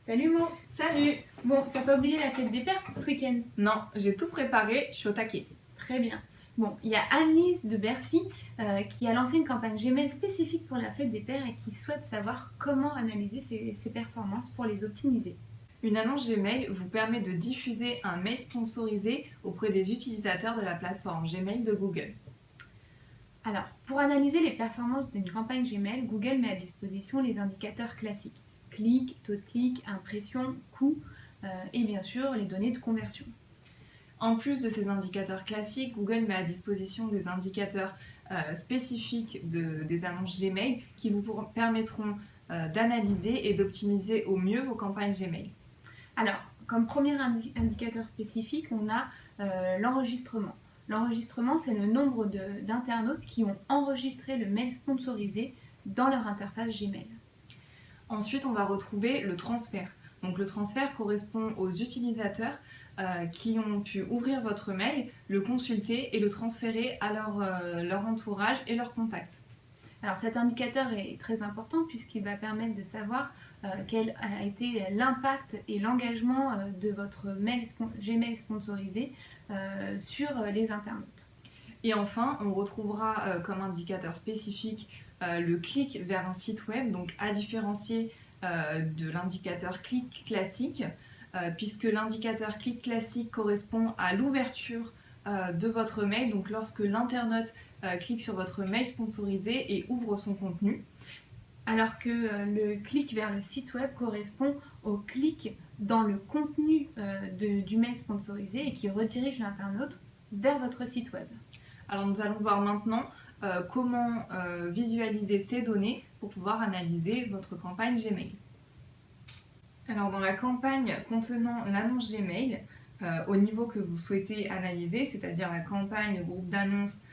Salut Mo. Salut! Bon, t'as pas oublié la fête des pères pour ce week-end? Non, j'ai tout préparé, je suis au taquet. Très bien. Bon, il y a Annelise de Bercy qui a lancé une campagne Gmail spécifique pour la fête des pères et qui souhaite savoir comment analyser ses performances pour les optimiser. Une annonce Gmail vous permet de diffuser un mail sponsorisé auprès des utilisateurs de la plateforme Gmail de Google. Alors, pour analyser les performances d'une campagne Gmail, Google met à disposition les indicateurs classiques. Clic, taux de clic, impression, coût et bien sûr les données de conversion. En plus de ces indicateurs classiques, Google met à disposition des indicateurs spécifiques des annonces Gmail qui vous permettront d'analyser et d'optimiser au mieux vos campagnes Gmail. Alors, comme premier indicateur spécifique, on a l'enregistrement. L'enregistrement, c'est le nombre d'internautes qui ont enregistré le mail sponsorisé dans leur interface Gmail. Ensuite, on va retrouver le transfert. Donc le transfert correspond aux utilisateurs qui ont pu ouvrir votre mail, le consulter et le transférer à leur entourage et leurs contacts. Alors cet indicateur est très important puisqu'il va permettre de savoir quel a été l'impact et l'engagement de votre Gmail sponsorisé sur les internautes. Et enfin, on retrouvera comme indicateur spécifique le clic vers un site web, donc à différencier de l'indicateur clic classique, puisque l'indicateur clic classique correspond à l'ouverture de votre mail, donc lorsque l'internaute clique sur votre mail sponsorisé et ouvre son contenu. Alors que le clic vers le site web correspond au clic dans le contenu du mail sponsorisé et qui redirige l'internaute vers votre site web. Alors nous allons voir maintenant comment visualiser ces données pour pouvoir analyser votre campagne Gmail. Alors dans la campagne contenant l'annonce Gmail, au niveau que vous souhaitez analyser, c'est-à-dire la campagne, le groupe d'annonces,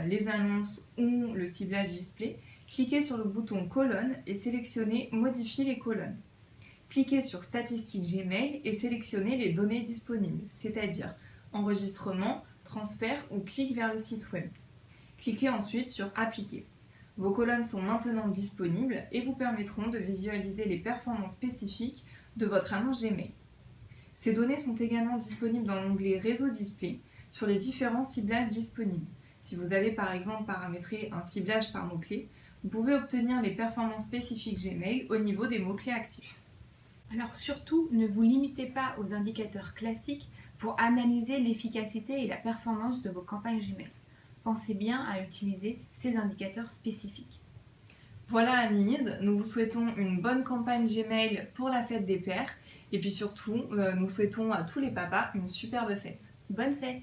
les annonces ou le ciblage display, cliquez sur le bouton colonne et sélectionnez Modifier les colonnes. Cliquez sur Statistiques Gmail et sélectionnez les données disponibles, c'est-à-dire enregistrement, transfert ou clic vers le site web. Cliquez ensuite sur Appliquer. Vos colonnes sont maintenant disponibles et vous permettront de visualiser les performances spécifiques de votre annonce Gmail. Ces données sont également disponibles dans l'onglet Réseau display sur les différents ciblages disponibles. Si vous avez par exemple paramétré un ciblage par mots-clés, vous pouvez obtenir les performances spécifiques Gmail au niveau des mots-clés actifs. Alors surtout, ne vous limitez pas aux indicateurs classiques pour analyser l'efficacité et la performance de vos campagnes Gmail. Pensez bien à utiliser ces indicateurs spécifiques. Voilà Annelise, nous vous souhaitons une bonne campagne Gmail pour la fête des pères et puis surtout, nous souhaitons à tous les papas une superbe fête. Bonne fête!